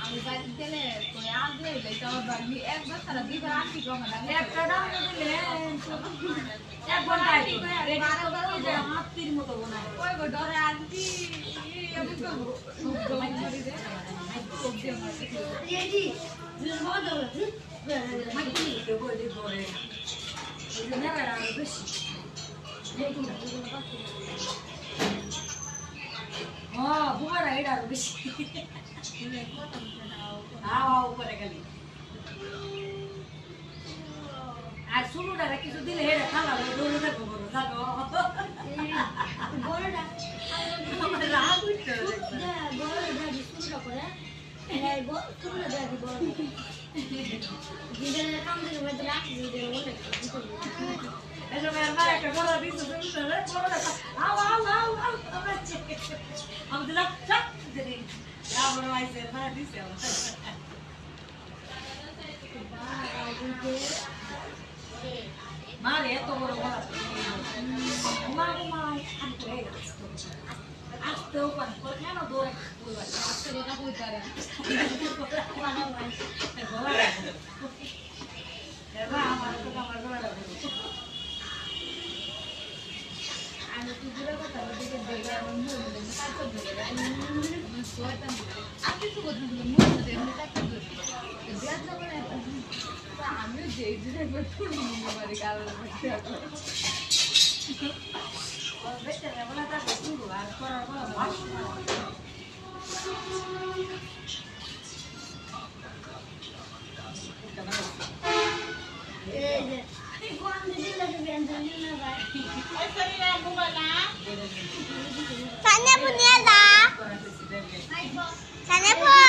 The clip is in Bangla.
আমি বাড়ি গেলে করে আসলে আমার বাড়ি একবার সারা দুইবার আসি কখন একটা দাম দিলে এক ঘন্টায় হাতির মতো বানায় ওই গো ডরে আসবি আমি করবো বুবারা এটা আরো বেশি উপরে গেলি আর শুরুটা কিছু দিলে হেরে খালা দৌড়ে থাকবো বলো থাকো রাগ উঠতে একটা বড় দিচ্ছে আমি দিলাম বড় আইসে দিচ্ছে মারে এত বড় গলা আসতেও পারে কেন দৌড়ে আসতে কথা বলতে পারে আমার গলাটা আমি তুই কথা দেখে দেখে আমার মনে আপনি তো কথা আমিও যে বাড়ি কারণ Sana punya lah. Sana pun.